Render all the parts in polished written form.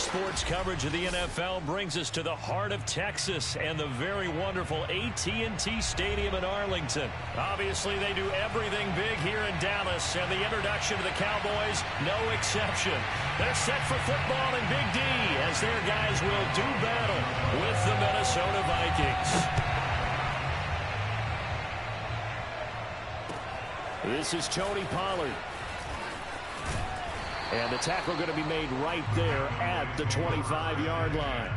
sports coverage of the NFL brings us to the heart of Texas and the very wonderful AT&T Stadium in Arlington. Obviously, they do everything big here in Dallas, and the introduction to the Cowboys, no exception. They're set for football in Big D as their guys will do battle with the Minnesota Vikings. This is Tony Pollard. And the tackle going to be made right there at the 25-yard line.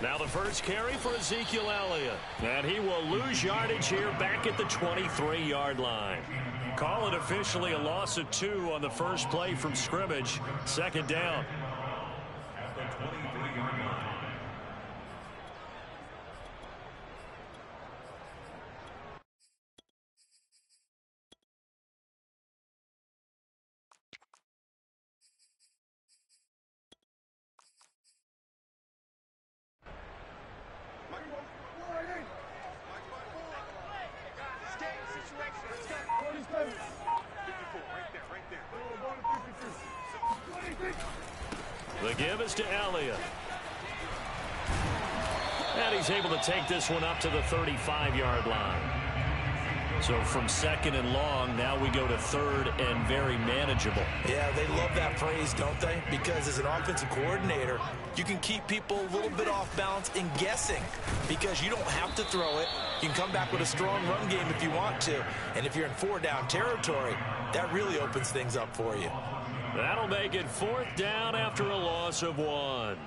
Now the first carry for Ezekiel Elliott. And he will lose yardage here back at the 23-yard line. Call it officially a loss of 2 on the first play from scrimmage. Second down. At the 23-yard line. The give is to Elliott. And he's able to take this one up to the 35-yard line. So from second and long, now we go to third and very manageable. Yeah, they love that phrase, don't they? Because as an offensive coordinator, you can keep people a little bit off balance and guessing because you don't have to throw it. You can come back with a strong run game if you want to. And if you're in 4-down territory, that really opens things up for you. That'll make it 4th down after a loss of 1.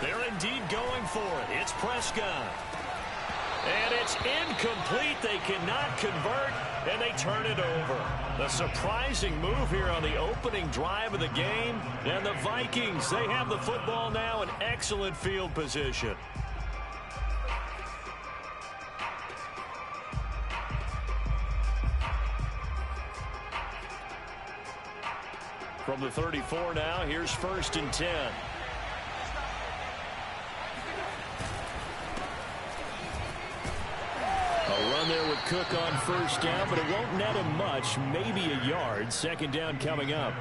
They're indeed going for it. It's Prescott. And it's incomplete. They cannot convert, and they turn it over. A surprising move here on the opening drive of the game. And the Vikings, they have the football now in excellent field position. From the 34 now, here's 1st and 10. A run there with Cook on 1st down, but it won't net him much, maybe a yard. 2nd down coming up.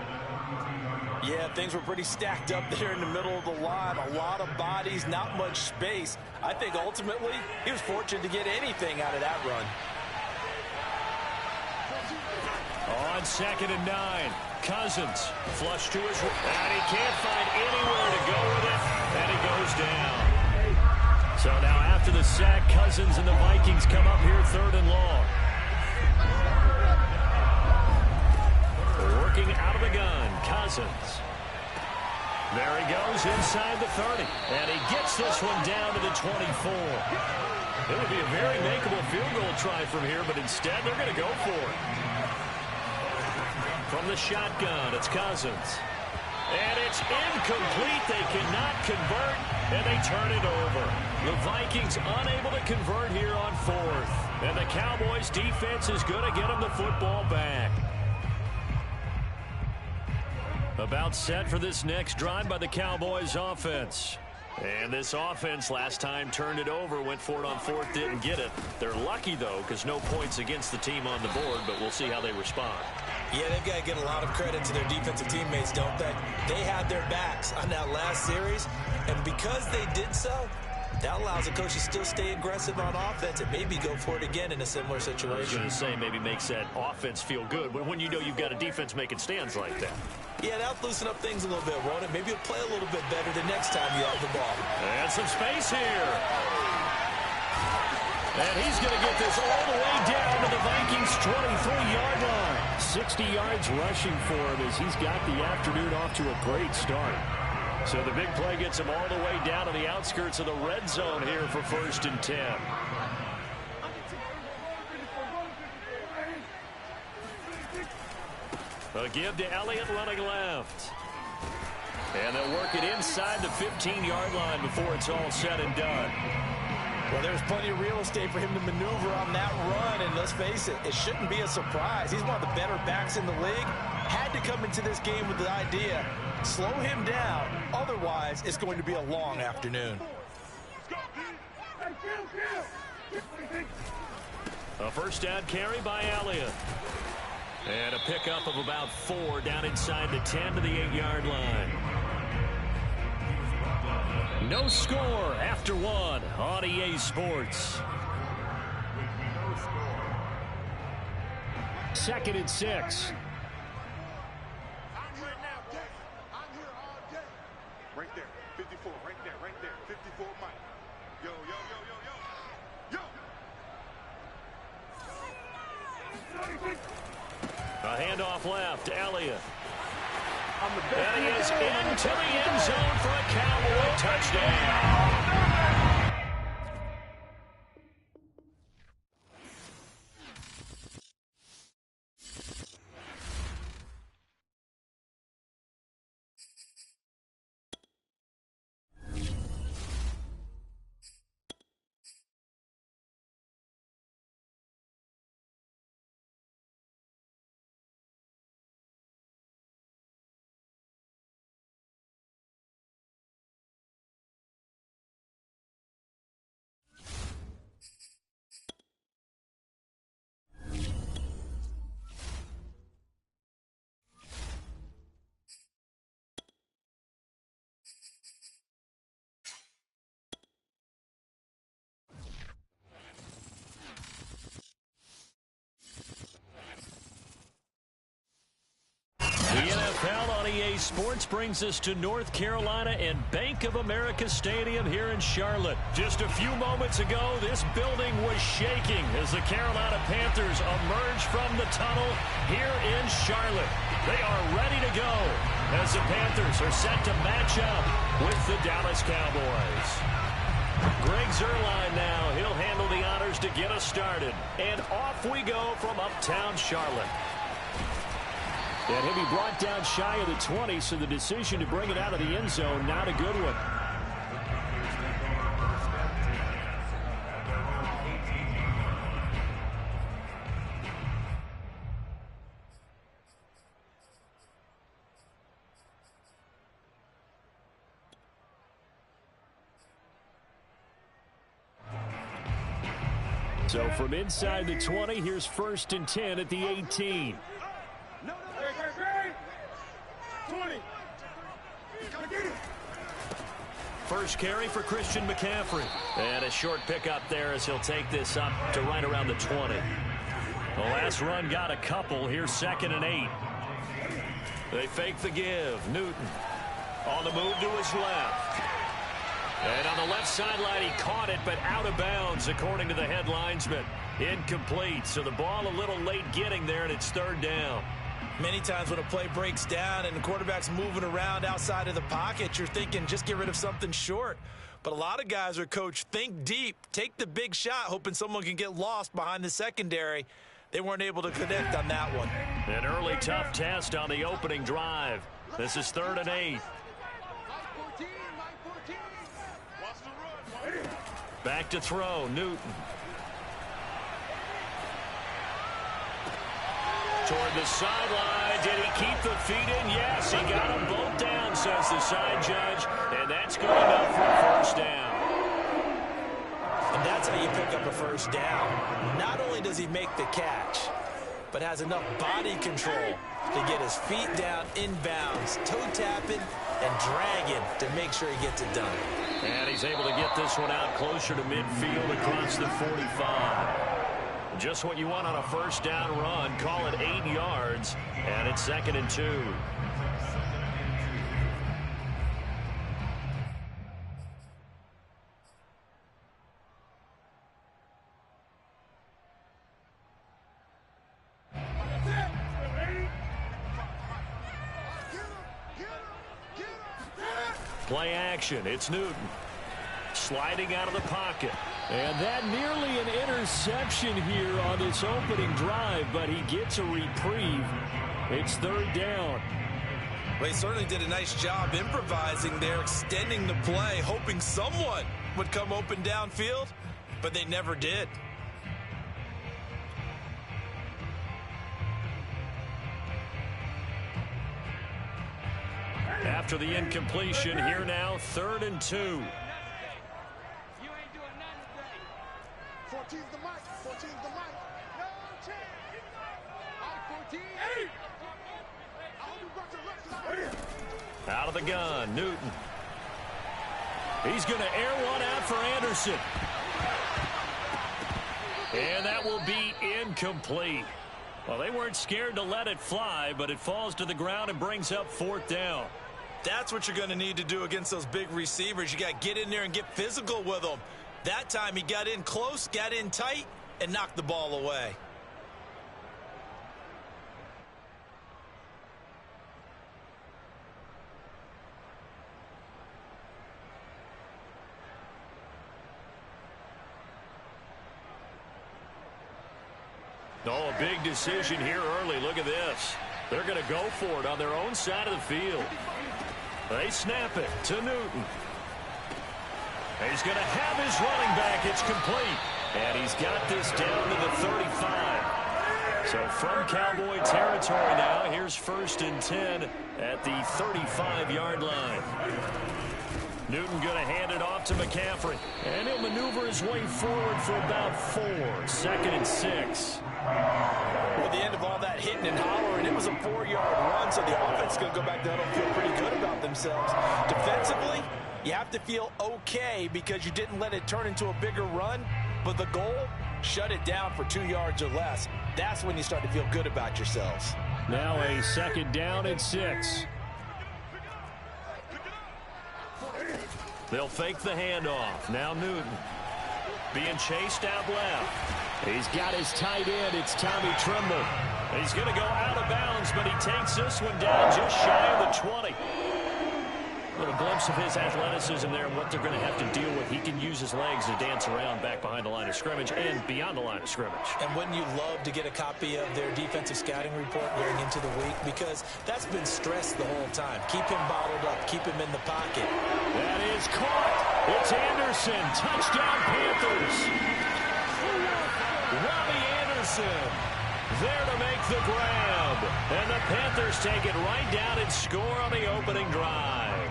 Yeah, things were pretty stacked up there in the middle of the line. A lot of bodies, not much space. I think ultimately he was fortunate to get anything out of that run. On 2nd and 9, Cousins flush to his right, and he can't find anywhere to go with it, and he goes down. So now after the sack, Cousins and the Vikings come up here 3rd and long. Working out of the gun, Cousins. There he goes inside the 30, and he gets this one down to the 24. It would be a very makeable field goal try from here, but instead they're going to go for it. From the shotgun, it's Cousins. And it's incomplete. They cannot convert, and they turn it over. The Vikings unable to convert here on 4th. And the Cowboys defense is going to get them the football back. About set for this next drive by the Cowboys offense. And this offense last time turned it over, went for it on 4th, didn't get it. They're lucky, though, because no points against the team on the board, but we'll see how they respond. Yeah, they've got to get a lot of credit to their defensive teammates, don't they? They had their backs on that last series, and because they did so, that allows the coach to still stay aggressive on offense and maybe go for it again in a similar situation. I was going to say maybe makes that offense feel good when you know you've got a defense making stands like that. Yeah, that'll loosen up things a little bit, won't it? Maybe you'll play a little bit better the next time you have the ball. And some space here. And he's going to get this all the way down to the Vikings' 23-yard line. 60 yards rushing for him as he's got the afternoon off to a great start. So the big play gets him all the way down to the outskirts of the red zone here for 1st and 10. A give to Elliott running left. And they'll work it inside the 15-yard line before it's all said and done. Well, there's plenty of real estate for him to maneuver on that run, and let's face it, it shouldn't be a surprise. He's one of the better backs in the league. Had to come into this game with the idea, slow him down, otherwise it's going to be a long afternoon. A first down carry by Elliott. And a pickup of about 4 down inside the 10 to the 8-yard line. No score after 1 on EA Sports. 2nd and 6. Right there, 54, right there, 54, Mike. Yo, yo, yo, yo, yo, yo. A handoff left, Elliott. And he is into the end zone for a Cowboy touchdown. The NFL on EA Sports brings us to North Carolina and Bank of America Stadium here in Charlotte. Just a few moments ago, this building was shaking as the Carolina Panthers emerged from the tunnel here in Charlotte. They are ready to go as the Panthers are set to match up with the Dallas Cowboys. Greg Zuerlein now. He'll handle the honors to get us started. And off we go from uptown Charlotte. And he'll be brought down shy of the 20, so the decision to bring it out of the end zone, not a good one. So from inside the 20, here's 1st and 10 at the 18. First carry for Christian McCaffrey. And a short pickup there as he'll take this up to right around the 20. The last run got a couple. Here's 2nd and 8. They fake the give. Newton on the move to his left. And on the left sideline, he caught it, but out of bounds, according to the head linesman. Incomplete. So the ball a little late getting there, and it's 3rd down. Many times when a play breaks down and the quarterback's moving around outside of the pocket, you're thinking just get rid of something short. But a lot of guys are coached, think deep, take the big shot, hoping someone can get lost behind the secondary. They weren't able to connect on that one. An early tough test on the opening drive. This is 3rd and 8. Back to throw, Newton. Toward the sideline. Did he keep the feet in? Yes, he got them both down, says the side judge. And that's going up for a 1st down. And that's how you pick up a 1st down. Not only does he make the catch, but has enough body control to get his feet down inbounds, toe tapping and dragging to make sure he gets it done. And he's able to get this one out closer to midfield across the 45. Just what you want on a 1st down run. Call it 8 yards, and it's 2nd and 2. Play action. It's Newton. Sliding out of the pocket. And that nearly an interception here on this opening drive, but he gets a reprieve. It's third down. Well, he certainly did a nice job improvising there, extending the play, hoping someone would come open downfield, but they never did. After the incompletion, here now, 3rd and 2. You ain't doing nothing today. 14's the mic. 14's the mic. No chance. All 14. Hey. Out of the gun, Newton. He's going to air one out for Anderson. And that will be incomplete. Well, they weren't scared to let it fly, but it falls to the ground and brings up 4th down. That's what you're going to need to do against those big receivers. You got to get in there and get physical with them. That time he got in close, got in tight, and knocked the ball away. Oh, a big decision here early. Look at this. They're going to go for it on their own side of the field. They snap it to Newton. He's going to have his running back. It's complete. And he's got this down to the 35. So from Cowboy territory now, here's 1st and 10 at the 35-yard line. Newton going to hand it off to McCaffrey. And he'll maneuver his way forward for about 4. 2nd and 6. With the end of all that hitting and hollering, it was a 4-yard run, so the offense is going to go back there and feel pretty good about themselves. Defensively, you have to feel okay because you didn't let it turn into a bigger run, but the goal, shut it down for 2 yards or less. That's when you start to feel good about yourselves. Now a 2nd down and 6. They'll fake the handoff. Now Newton being chased out left. He's got his tight end. It's Tommy Tremble. He's going to go out of bounds, but he takes this one down just shy of the 20. A little glimpse of his athleticism there and what they're going to have to deal with. He can use his legs to dance around back behind the line of scrimmage and beyond the line of scrimmage. And wouldn't you love to get a copy of their defensive scouting report going into the week? Because that's been stressed the whole time. Keep him bottled up. Keep him in the pocket. That is caught. It's Anderson. Touchdown, Panthers. Robbie Anderson there to make the grab. And the Panthers take it right down and score on the opening drive.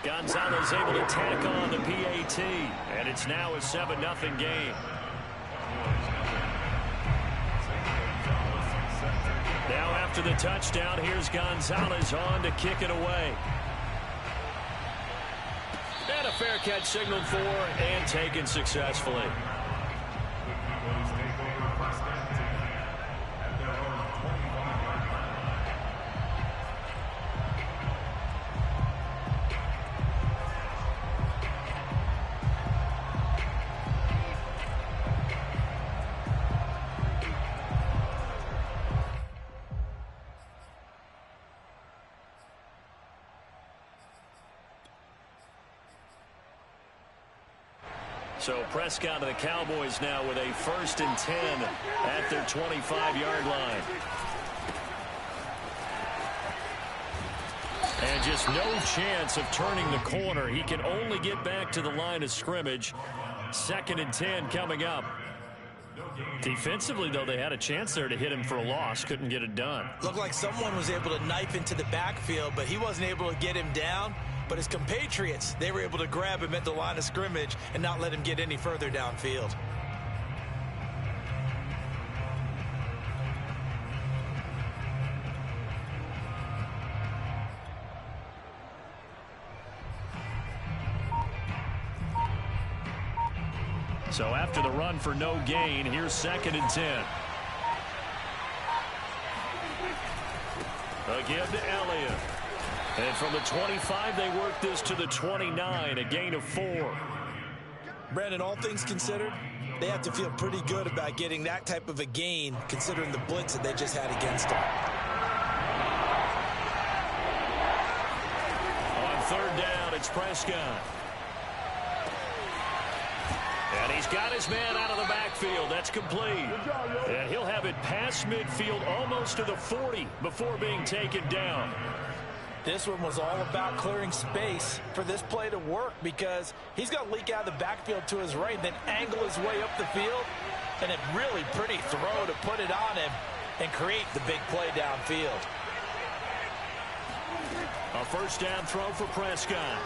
Gonzalez able to tack on the PAT. And it's now a 7-0 game. Now after the touchdown, here's Gonzalez on to kick it away. And a fair catch signaled for and taken successfully. So Prescott and the Cowboys now with a 1st and 10 at their 25-yard line. And just no chance of turning the corner. He can only get back to the line of scrimmage. 2nd and 10 coming up. Defensively, though, they had a chance there to hit him for a loss. Couldn't get it done. Looked like someone was able to knife into the backfield, but he wasn't able to get him down. But his compatriots, they were able to grab him at the line of scrimmage and not let him get any further downfield. So after the run for no gain, here's 2nd and 10. A give to Elliott. And from the 25, they work this to the 29, a gain of 4. Brandon, all things considered, They have to feel pretty good about getting that type of a gain, considering the blitz that they just had against them. On third down, it's Prescott. And he's got his man out of the backfield. That's complete. And he'll have it past midfield almost to the 40 before being taken down. This one was all about clearing space for this play to work because he's going to leak out of the backfield to his right and then angle his way up the field. And a really pretty throw to put it on him and create the big play downfield. A first down throw for Prescott.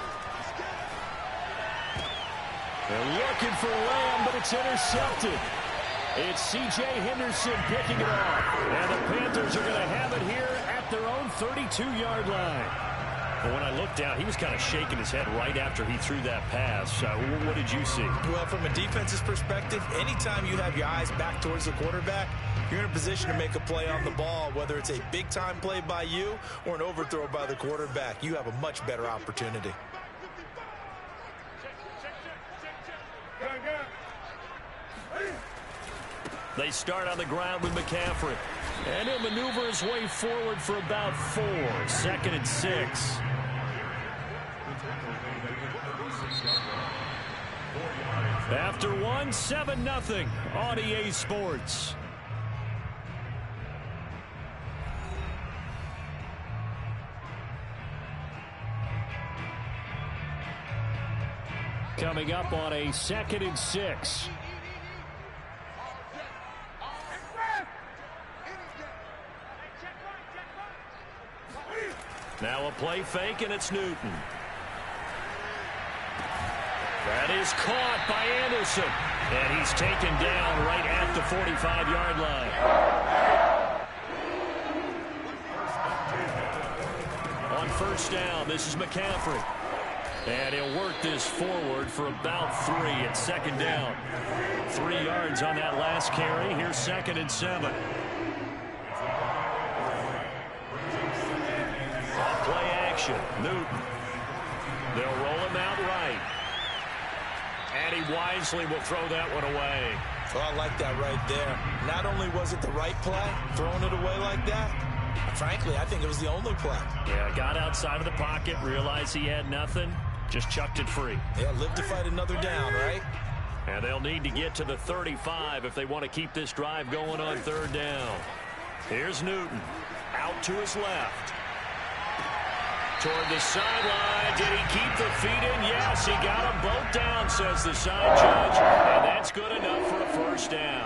They're looking for Lamb, but it's intercepted. It's C.J. Henderson picking it off. And the Panthers are going to have it here at their own 32-yard line. But when I looked down, he was kind of shaking his head right after he threw that pass. What did you see? Well, from a defense's perspective, anytime you have your eyes back towards the quarterback, you're in a position to make a play on the ball, whether it's a big-time play by you or an overthrow by the quarterback. You have a much better opportunity. They start on the ground with McCaffrey. And he'll maneuver his way forward for about 4. 2nd and 6. After 1, 7-0 on EA Sports. Coming up on a 2nd and 6. Now a play fake, and it's Newton. That is caught by Anderson. And he's taken down right at the 45-yard line. On first down, this is McCaffrey. And he'll work this forward for about 3 at 2nd down. 3 yards on that last carry. Here's 2nd and 7. Newton. They'll roll him out right. And he wisely will throw that one away. So I like that right there. Not only was it the right play, throwing it away like that, frankly, I think it was the only play. Yeah, got outside of the pocket, realized he had nothing, just chucked it free. Yeah, live to fight another down, right? And they'll need to get to the 35 if they want to keep this drive going on third down. Here's Newton, out to his left. Toward the sideline. Did he keep the feet in? Yes, he got them both down, says the side judge. And that's good enough for a first down.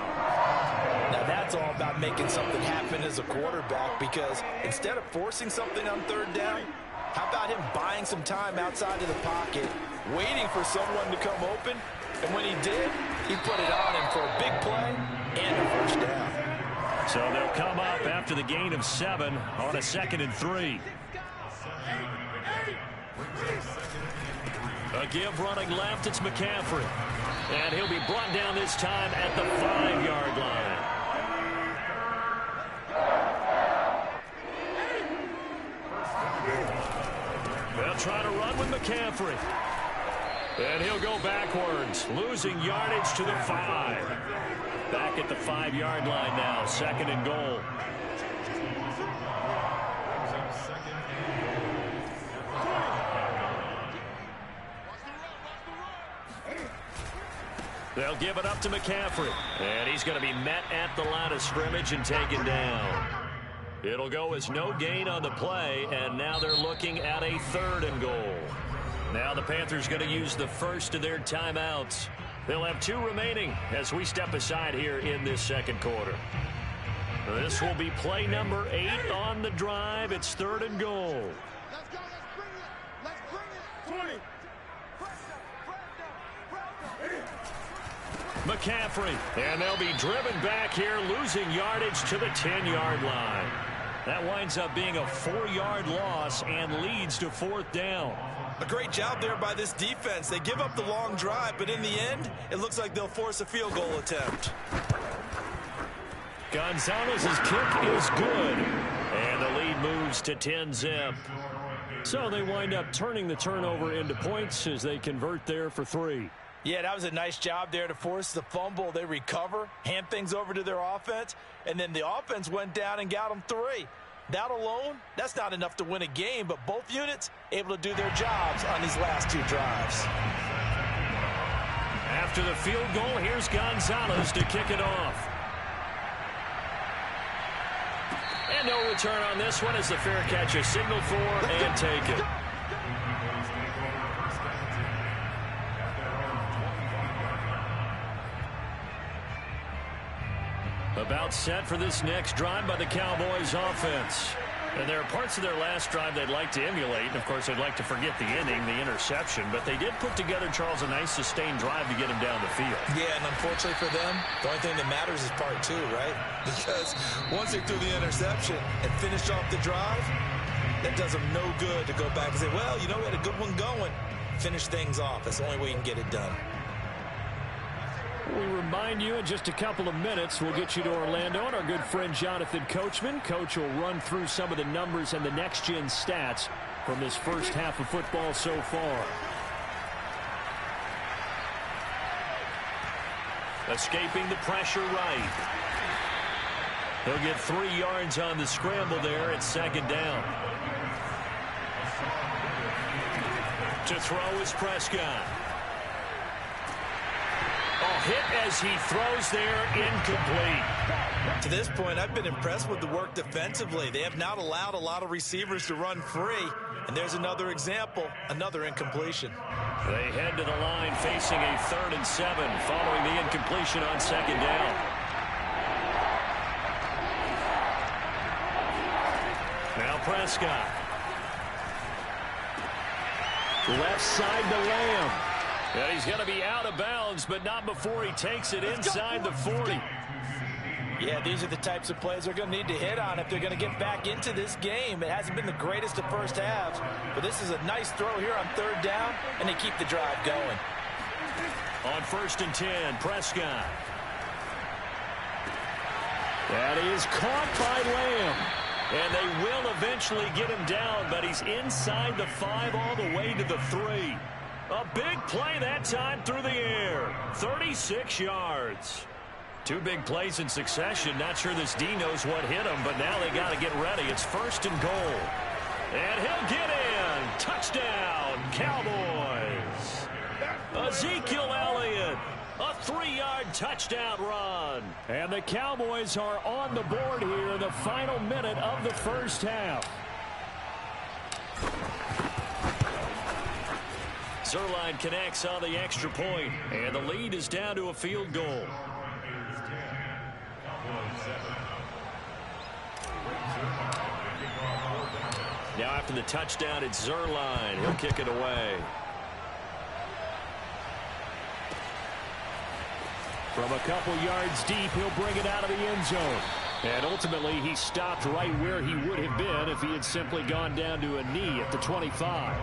Now that's all about making something happen as a quarterback, because instead of forcing something on third down, how about him buying some time outside of the pocket, waiting for someone to come open, and when he did, he put it on him for a big play and a first down. So they'll come up after the gain of 7 on a 2nd and 3. A give running left, it's McCaffrey. And he'll be brought down this time at the 5-yard line. They'll try to run with McCaffrey. And he'll go backwards, losing yardage to the 5. Back at the 5-yard line now, 2nd and goal. They'll give it up to McCaffrey. And he's going to be met at the line of scrimmage and taken down. It'll go as no gain on the play, and now they're looking at a 3rd and goal. Now the Panthers going to use the first of their timeouts. They'll have 2 remaining as we step aside here in this 2nd quarter. This will be play number 8 on the drive. It's 3rd and goal. Let's go. Let's bring it. 20. McCaffrey, and they'll be driven back here, losing yardage to the 10-yard line. That winds up being a 4-yard loss and leads to 4th down. A great job there by this defense. They give up the long drive, but in the end, it looks like they'll force a field goal attempt. Gonzalez's kick is good, and the lead moves to 10-zip. So they wind up turning the turnover into points as they convert there for 3. Yeah, that was a nice job there to force the fumble. They recover, hand things over to their offense, and then the offense went down and got them 3. That alone, that's not enough to win a game, but both units able to do their jobs on these last 2 drives. After the field goal, here's Gonzalez to kick it off. And no return on this one as the fair catch is signaled for and taken. About set for this next drive by the Cowboys offense. And there are parts of their last drive they'd like to emulate. And, of course, they'd like to forget the inning, the interception. But they did put together, Charles, a nice sustained drive to get him down the field. Yeah, and unfortunately for them, the only thing that matters is part 2, right? Because once they threw the interception and finished off the drive, that does them no good to go back and say, well, you know, we had a good one going. Finish things off. That's the only way you can get it done. We remind you in just a couple of minutes, we'll get you to Orlando and our good friend Jonathan Coachman. Coach will run through some of the numbers and the next-gen stats from this first half of football so far. Escaping the pressure right. He'll get 3 yards on the scramble there at 2nd down. To throw is Prescott. Hit as he throws there, incomplete. To this point, I've been impressed with the work defensively. They have not allowed a lot of receivers to run free. And there's another example, another incompletion. They head to the line facing a 3rd and 7 following the incompletion on 2nd down. Now Prescott. Left side to Lamb. And he's going to be out of bounds, but not before he takes it inside the 40. Yeah, these are the types of plays they're going to need to hit on if they're going to get back into this game. It hasn't been the greatest of first halves, but this is a nice throw here on 3rd down, and they keep the drive going. On 1st and 10, Prescott. That is caught by Lamb. And they will eventually get him down, but he's inside the 5 all the way to the 3. A big play that time through the air. 36 yards. 2 big plays in succession. Not sure this D knows what hit him, but now they got to get ready. It's 1st and goal. And he'll get in. Touchdown, Cowboys. Ezekiel Elliott. A 3-yard touchdown run. And the Cowboys are on the board here in the final minute of the first half. Zerline connects on the extra point, and the lead is down to a field goal. Now after the touchdown, it's Zerline. He'll kick it away. From a couple yards deep, he'll bring it out of the end zone. And ultimately, he stopped right where he would have been if he had simply gone down to a knee at the 25.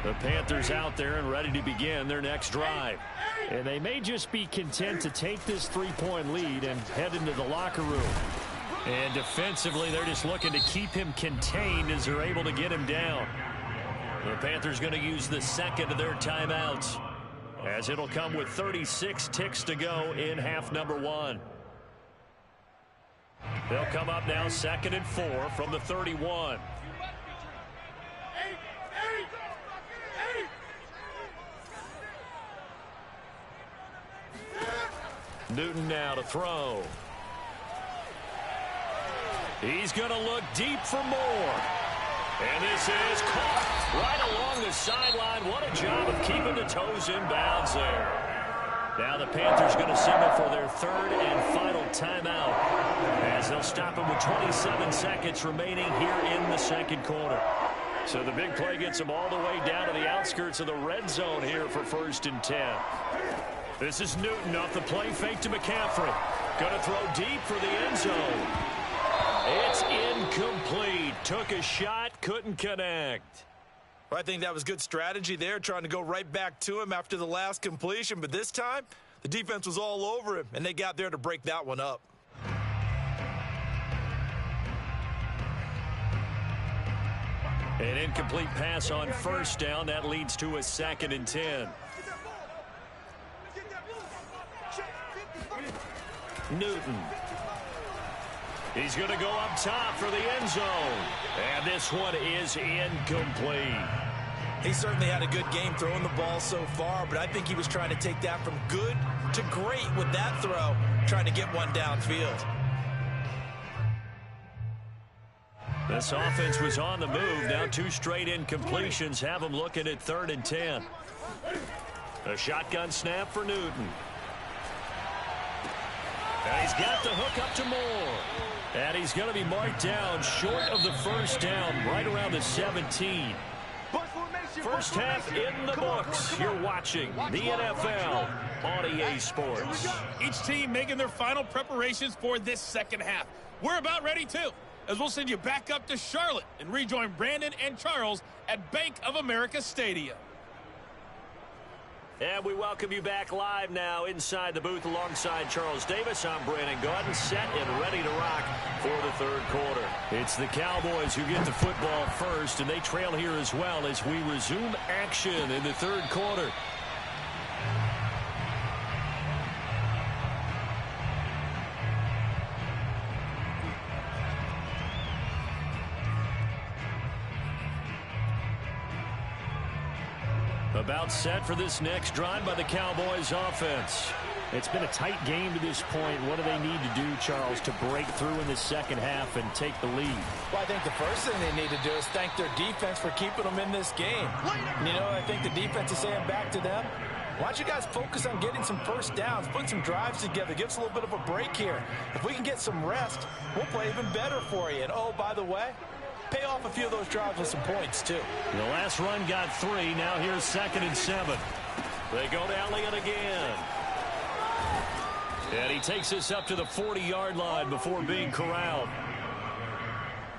The Panthers out there and ready to begin their next drive. And they may just be content to take this 3-point lead and head into the locker room. And defensively, they're just looking to keep him contained as they're able to get him down. The Panthers going to use the 2nd of their timeouts, as it'll come with 36 ticks to go in half number 1. They'll come up now 2nd and 4 from the 31. Newton now to throw. He's going to look deep for more. And this is caught right along the sideline. What a job of keeping the toes in bounds there. Now the Panthers going to signal for their 3rd and final timeout, as they'll stop him with 27 seconds remaining here in the 2nd quarter. So the big play gets them all the way down to the outskirts of the red zone here for 1st and 10. This is Newton off the play fake to McCaffrey. Going to throw deep for the end zone. It's incomplete. Took a shot, couldn't connect. Well, I think that was good strategy there, trying to go right back to him after the last completion. But this time, the defense was all over him, and they got there to break that one up. An incomplete pass on first down. That leads to a 2nd and 10. Newton. He's going to go up top for the end zone. And this one is incomplete. He certainly had a good game throwing the ball so far, but I think he was trying to take that from good to great with that throw, trying to get one downfield. This offense was on the move. Now 2 straight incompletions have them looking at 3rd and 10. A shotgun snap for Newton. And he's got the hook up to Moore. And he's going to be marked down short of the first down, right around the 17. First half in the books. You're watching the NFL on EA Sports. Each team making their final preparations for this second half. We're about ready, too, as we'll send you back up to Charlotte and rejoin Brandon and Charles at Bank of America Stadium. And we welcome you back live now inside the booth alongside Charles Davis. I'm Brandon Gaudin, set and ready to rock for the 3rd quarter. It's the Cowboys who get the football first, and they trail here as well as we resume action in the 3rd quarter. About set for this next drive by the Cowboys offense. It's been a tight game to this point. What do they need to do, Charles, to break through in the second half and take the lead? Well, I think the first thing they need to do is thank their defense for keeping them in this game. You know, I think the defense is saying back to them, why don't you guys focus on getting some first downs, putting some drives together, give us a little bit of a break here. If we can get some rest, we'll play even better for you. And, oh, by the way, pay off a few of those drives with some points, too. The last run got 3. Now here's 2nd and 7. They go to Elliott again. And he takes us up to the 40-yard line before being corralled.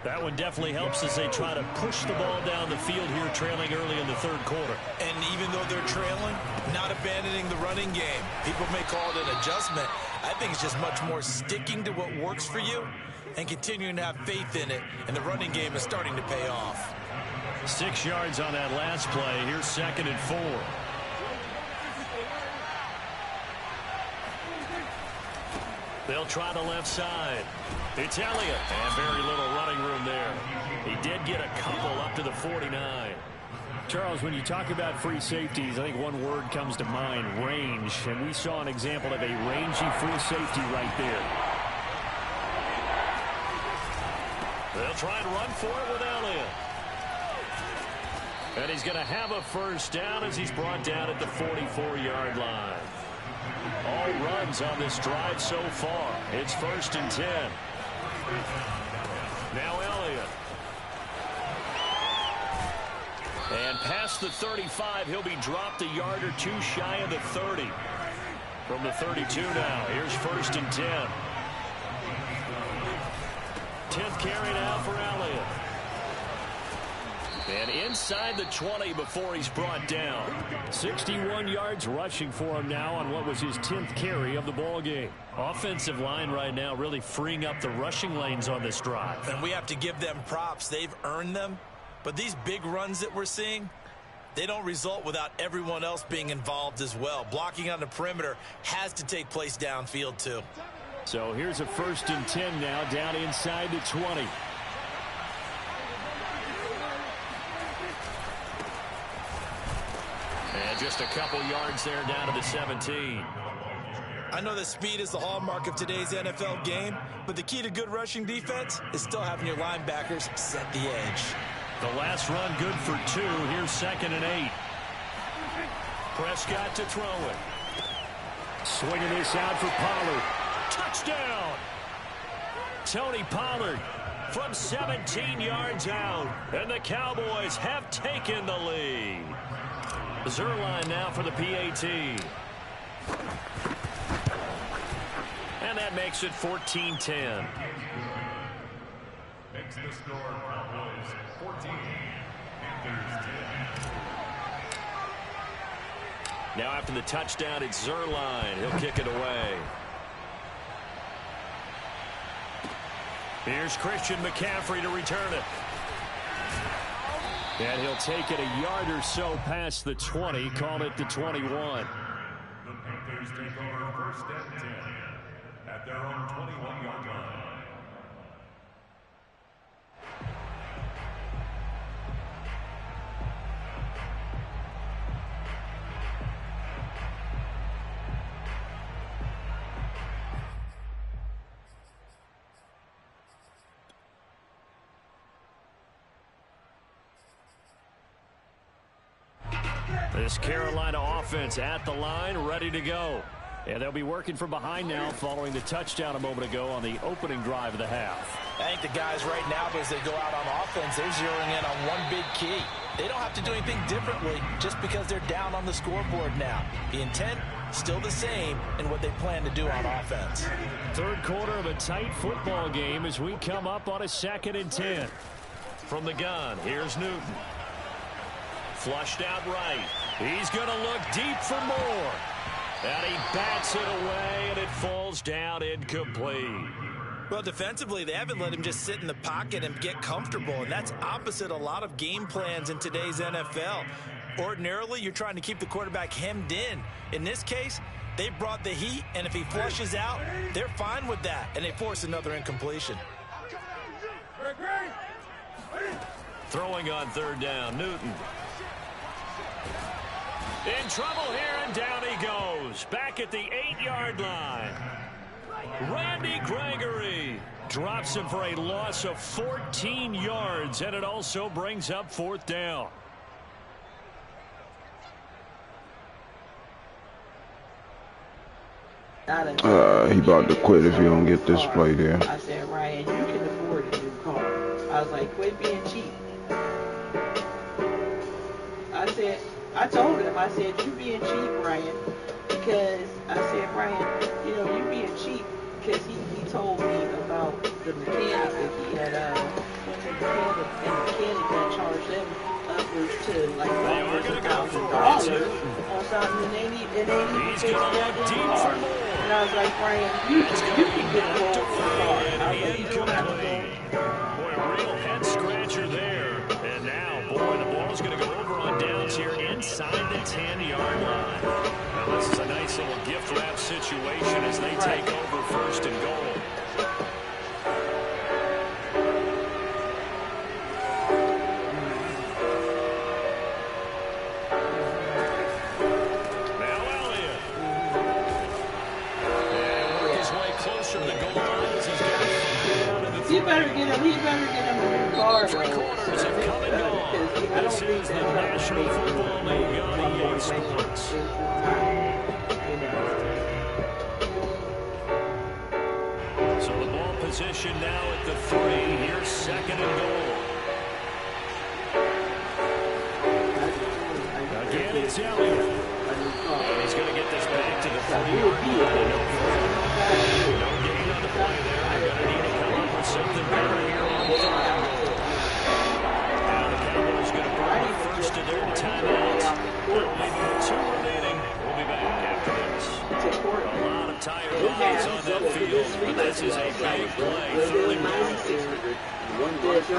That one definitely helps as they try to push the ball down the field here, trailing early in the 3rd quarter. And even though they're trailing, not abandoning the running game. People may call it an adjustment. I think it's just much more sticking to what works for you and continuing to have faith in it, and the running game is starting to pay off. 6 yards on that last play. Here's 2nd and 4. They'll try the left side. It's Elliott, and very little running room there. He did get a couple up to the 49. Charles, when you talk about free safeties, I think one word comes to mind, range. And we saw an example of a rangy free safety right there. They'll try and run for it with Elliott. And he's going to have a first down as he's brought down at the 44-yard line. All runs on this drive so far. It's 1st and 10. Now Elliott. And past the 35, he'll be dropped a yard or 2 shy of the 30. From the 32 now, here's 1st and 10. 10th carry now for Elliott. And inside the 20 before he's brought down. 61 yards rushing for him now on what was his 10th carry of the ball game. Offensive line right now really freeing up the rushing lanes on this drive. And we have to give them props. They've earned them. But these big runs that we're seeing, they don't result without everyone else being involved as well. Blocking on the perimeter has to take place downfield too. So here's a 1st and 10 now down inside the 20. And just a couple yards there down to the 17. I know that speed is the hallmark of today's NFL game, but the key to good rushing defense is still having your linebackers set the edge. The last run good for 2. Here's 2nd and 8. Prescott to throw it. Swinging this out for Pollard. Touchdown! Tony Pollard from 17 yards out. And the Cowboys have taken the lead. Zerline now for the PAT. And that makes it 14-10. Makes the score Cowboys 14, Panthers 10. Now after the touchdown, it's Zerline. He'll kick it away. Here's Christian McCaffrey to return it. And he'll take it a yard or so past the 20, call it the 21. The Panthers take over first and 10 at their own 21-yard line. This Carolina offense at the line, ready to go. And they'll be working from behind now following the touchdown a moment ago on the opening drive of the half. I think the guys right now, as they go out on offense, they're zeroing in on one big key. They don't have to do anything differently just because they're down on the scoreboard now. The intent, still the same in what they plan to do on offense. Third quarter of a tight football game as we come up on a 2nd and 10. From the gun, here's Newton. Flushed out right. He's going to look deep for more. And he bats it away, and it falls down incomplete. Well, defensively, they haven't let him just sit in the pocket and get comfortable, and that's opposite a lot of game plans in today's NFL. Ordinarily, you're trying to keep the quarterback hemmed in. In this case, they brought the heat, and if he flushes out, they're fine with that, and they force another incompletion. Throwing on 3rd down, Newton. In trouble here, and down he goes. Back at the 8-yard line. Randy Gregory drops him for a loss of 14 yards, and it also brings up 4th down. He about to quit if you don't get this play there. I said, Ryan, you can afford a new car. I was like, quit being cheap. I told him, I said, you being cheap, Ryan, because I said, Ryan, you know, you being cheap, because he told me about the mechanic that he had, went to the mechanic that charged them upwards to like $1,000 on something, and they ain't even fixed that car. And I was like, Ryan, you can get a hold of the car. I was like, you don't have to go. Boy, a real head scratcher there. And now, boy, the ball's going to go over on downs here inside the 10-yard line. Now, this is a nice little gift wrap situation as they take over 1st and goal. Now Elliott. And work his way closer to the goal line as he's got it down to the 3. He better get him a new car. 3/4 have come and gone. This is the National Football League on EA Sports. So the ball position now at the 3. Here's 2nd and goal. Again, it's Elliott. He's going to get this back to the 40-yard line. No gain on the play there. They're going to need to come up with something better here on 3rd and goal. Now the Cowboys going to bring the first of their timeouts. Only 2 remaining. We'll be back after this. A lot of tired bodies on that field, but this is a big play. 3rd and goal. One day if you're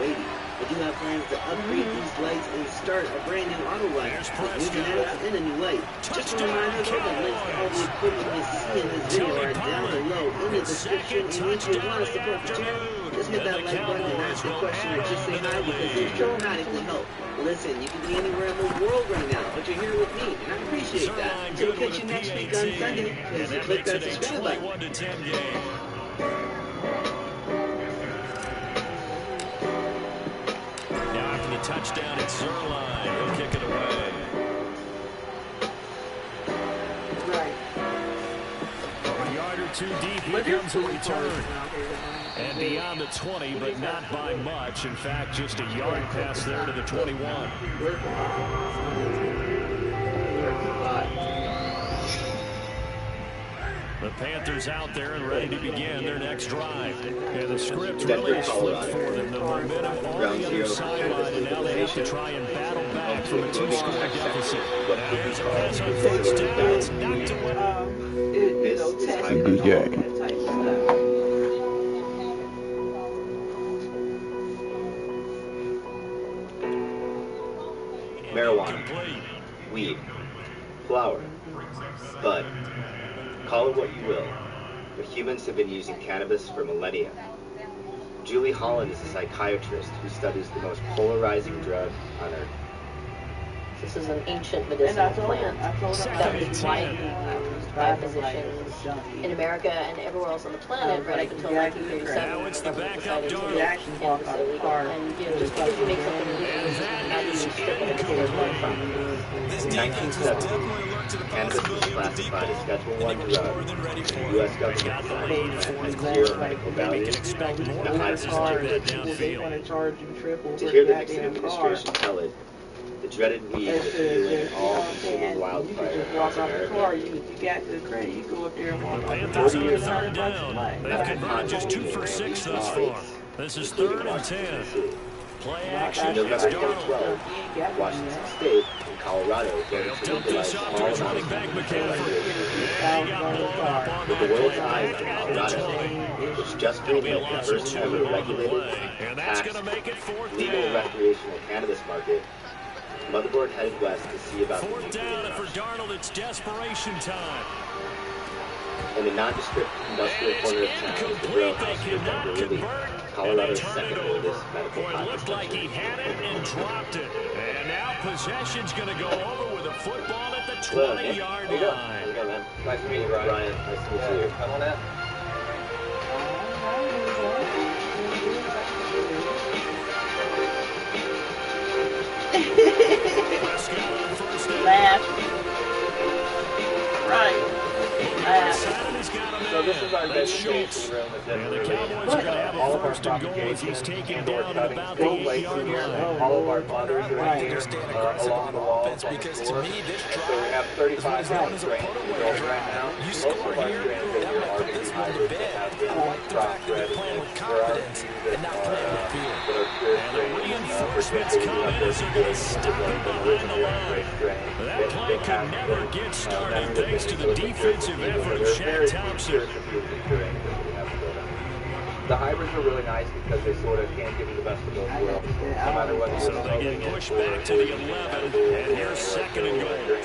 waiting. If you have plans to upgrade these lights and start a brand new auto light, using ads and a new light. Just a reminder though, the links to all the equipment you see in this video are down below in the description. And if you want to support the channel, just hit that like button and ask a question or just say hi because it dramatically helps. Listen, you can be anywhere in the world right now, but you're here with me, and I appreciate that. So we'll catch you next week on Sunday. Just click that subscribe button. Touchdown at Zerline. He'll kick it away. Right. A yard or 2 deep. Here comes a return. And beyond the 20, but not by much. In fact, just a yard pass there to the 21. The Panthers out there and ready to begin their next drive. And the script really is flipped for them. The momentum on the other sideline, and now they have to try and battle back from a 2-score deficit. There's a pass on 1st down. It's knocked away. It's a good game. Call it what you will, but humans have been using cannabis for millennia. Julie Holland is a psychiatrist who studies the most polarizing drug on earth. This is an ancient medicinal plant that was widely used by physicians in America and everywhere else on the planet right up until 1937. Now it's the backup Darnold. Cannabis illegal. And just because you make something illegal doesn't mean you strip it of its properties. In 1970, cannabis was classified as Schedule I drug in the U.S. government and zero medical value and a high downfield. To hear the Nixon administration tell it, the dreaded weed was fueling all-consuming wildfire across America. You got the credit. You go up there and walk. The Panthers on third down. They've converted just 2 for 6 thus far. This is 3rd and 10. Play action. November It's Darnold. 12, Washington State and Colorado voted to Dump legalize this up all to his amounts running back, of McCaffrey. And he got blown up on with that the world's play eyes back on at the Colorado, 20. which just It'll be a greenlit the loss of first 2 ever on the regulated, play. And that's taxed, going to make it 4th legal down. recreational cannabis market. Motherboard headed west to see about the 4th down, and for Darnold, it's desperation time. in the nondescript industrial corner of town, the grow house was under relief. Colorado's second oldest medical Boy, it looked like he had it and dropped it. And now possession's going to go over with a football at the 20-yard line. How's it going, man? Nice to meet you, Brian. Nice to meet you. Come on in. Laugh. Right. So this is our designated room. And the Cowboys are going to have a first and goal as he's taken down at about the 8-yard line. All of our butters are along the walls because to me this drive so we have 35 rounds right now. Most of our strains that here are going to be hybrids that have been crossbred and there are a few that are pure And the reinforcements coming as they're going to stop him behind the line. That play could never get started thanks to the defensive effort of Shaq Thompson. The hybrids are really nice because they sort of can give you the best of both worlds. No matter whether So they get pushed back to the 11, and here's 2nd and goal.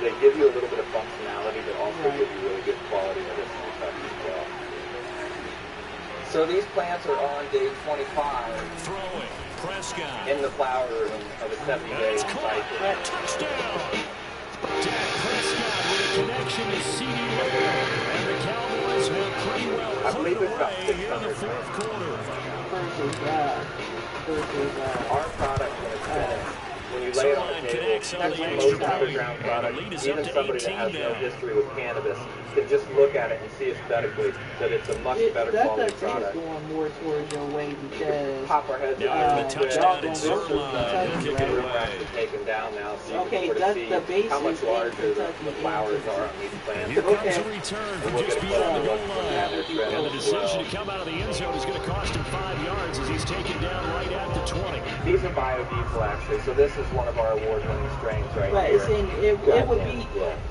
They give you a little bit of functionality, but also give you really good quality medicinal touch as well. So these plants are on day 25. Throwing, Prescott. In the flower room of a 70-day cycle. Touchdown! Dak Prescott with a connection to CeeDee Lamb. And the Cowboys have pretty well put it away here in the 4th quarter. Our product, when you lay it on the table, it's the most underground product. Even somebody that has no history with cannabis can just look at it and see aesthetically that it's a much better quality product. Going more towards your way because pop our heads the touchdown and zone line. He'll kick it away. Taken down now, so okay, you can sort of see how much larger the flowers are on these plants. Here comes a return from just beyond the goal line. And the decision to come out of the end zone is going to cost him 5 yards as he's taken down right at the 20. These are biodiesel actually, so this is one of our award-winning strains right but here. It's in,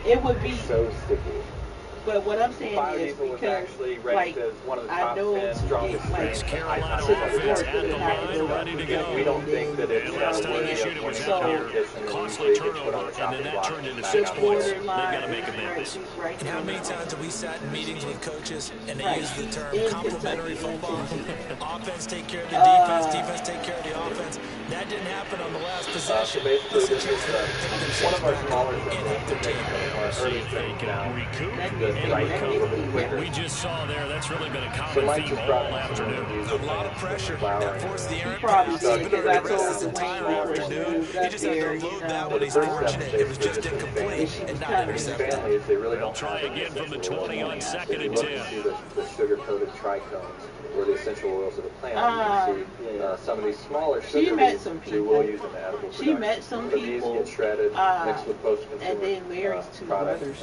it would be so sticky. But what I'm saying is because, like, I know This Carolina offense at the line, ready to go. We don't think that it's last time they shoot it was out here. Costly turnover, and then that turned into 6 points. They've got to make amends. And how many times have we sat in meetings with coaches and they use the term complementary football? Offense take care of the defense, defense take care of the offense. That didn't happen on the last possession. So basically, this is one of our smaller See if they can recoup. We just saw there, that's really been a common theme all afternoon. A lot of pressure that forced the errant probably pass. did, because I told This entire afternoon, he just had to load that one. He's fortunate it was just incomplete and not intercepted. They'll try again from the 20 on 2nd and 10. The sugar-coated trichomes or the essential oils of the plant. You can see some of these smaller sugar beets who will use them edible production. She met some people. These get shredded, mixed with post-consumer and then marries 2 products. others.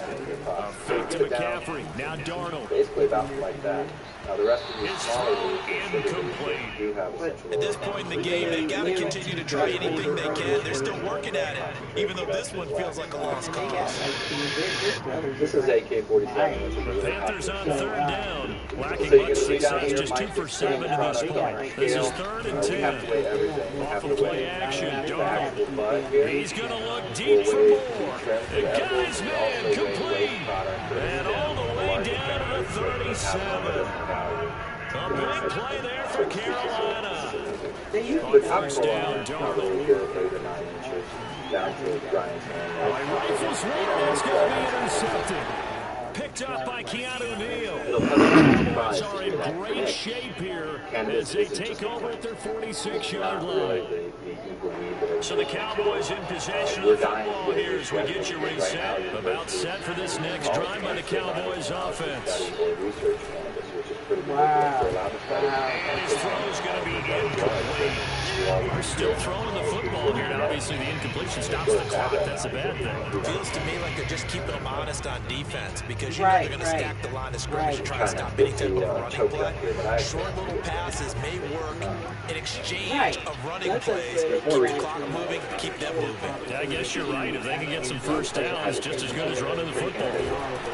Fake to McCaffrey. Now Darnold. Basically about like that. Now the rest of these smaller incomplete. do have a central. At this point in the game, they've got to continue to try anything they can. They're still working at it, even though this one feels like a lost cause. This is AK-47. Panthers on third down. Lacking much success, just 2 for 7 to this point. This is 3rd and 10. Off of play action, Darnold. He's going to look deep for more. The guy's man complete. And all the way down to the 37. A big play there for Carolina. On first down, Darnold. Rifles one, it's going to be intercepted. Picked up by Keanu Neal. The Cowboys are in great shape here as they take over at their 46-yard line. So the Cowboys in possession of the football here as we get you reset. About set for this next drive by the Cowboys offense. Wow. And his throw is going to be incomplete. We're still throwing the football here, and obviously the incompletion stops the clock. That's a bad thing. It feels to me like they're just keeping them honest on defense because you know they're going to stack the line of scrimmage and try to stop any type of running play. Short little passes may work in exchange of running plays. Keep the clock moving, keep them moving. Yeah, I guess you're right. If they can get some first downs, just as good as running the football.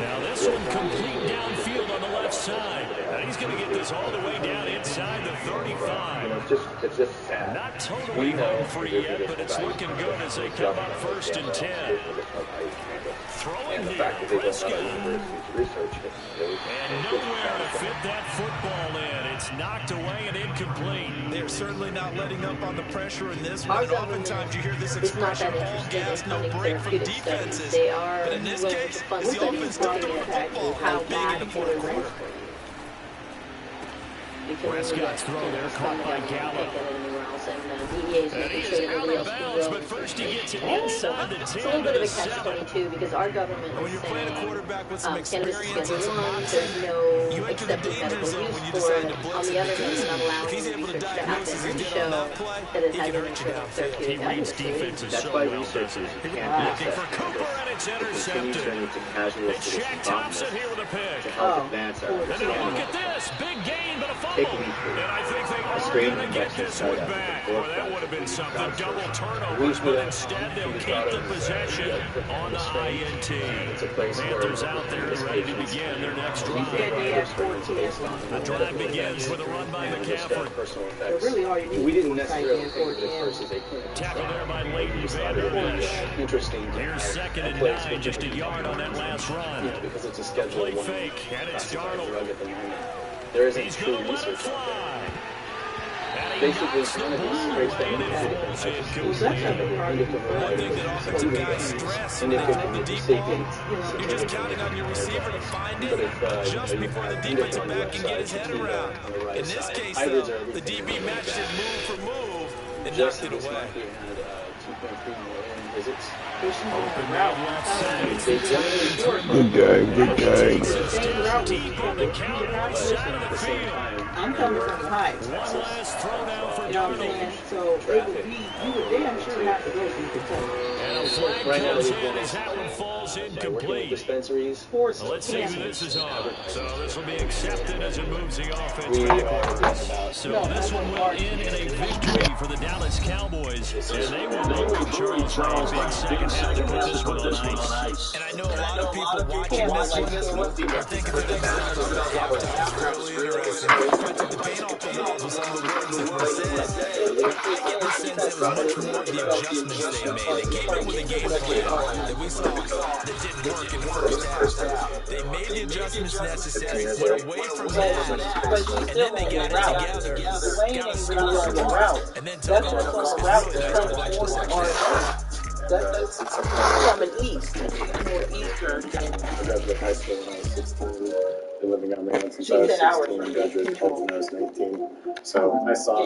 Now this one complete downfield on the left side. Now he's going to get this all the way down inside the 35. It's just sad. Not totally home free yet, but it's looking good as they come up 1st and 10. Throwing here, Prescott. And nowhere to fit that football in. It's knocked away and incomplete. They're certainly not letting up on the pressure in this one. Oftentimes you hear this expression, all gas, no break from defenses. But in this case, it's the offense still throwing the football how big in the fourth quarter. Prescott's throw there caught by Gallup. And he is out of bounds, but first he gets it inside the 10 It's a little bit of a to the 7. catch-22 because our government When is you're playing a saying quarterback with some cannabis is experience and some Schedule 1, mindset, there's no you enter the accepted danger medical zone use when you for decide it. to blitz On the it other hand, because not allowing if he's able to research to diagnose happen as he and did show on that play, that it he has can any hurt you sort of downfield. He therapeutic reads efficacy. defenses That's so why well, research doesn't is he? can't Looking for Cooper, and it's intercepted. And Shaq tops it here with a pick. to help advance our And now look at this. Big gain, but a fumble. And I think they are going to get this one back. Boy, that would have been something. Double turnovers, but instead they'll keep the possession on the INT. Panthers out there ready to begin their next drive. The drive begins with a run by McCaffrey. Really all you need We didn't is necessarily tight think end of this versus a Tackle there by Leighton Vander Esch. interesting. Here's 2nd and 9, just a yard on that last run. Because it's a schedule. Play fake, and it's Darnold. There isn't He's true going to let it research. fly. And he Basically, knocks the none of these ball straight away, and it falls incomplete. One thing that offensive guys stress when they take the deep ball, you're just counting on your receiver to find it just before the defensive back can get his head around. In this case, though, the DB matched it move for move and knocked it away. Good game, good game. Deep on the Cowboys side of the field. I'm coming from the heights. One last throw down for You know what I'm saying? Darnold. So it would be, you would damn sure have to go through Kentucky. And a flag comes in as that one falls incomplete. Dispensaries. Sports. Let's see who this is on. So this will be accepted as it moves the offense back. So this one will end in a victory for the Dallas Cowboys. And they will make Charles for a big second half to put this one on ice. And I know a lot of people watching this one are thinking that this is really interesting. But to paint off the walls with some of the words that were said, I get the sense it was much more of the adjustments they made. They came in with a game plan that we saw that didn't work in the first half. They made the adjustments necessary, went away from that, and then they got it together, got a score, and then took off. Really nice to watch the second half. That's coming east. More eastern. I graduated high school when I was 16. Been living on my own since I was 16. I graduated when I was 19. So I saw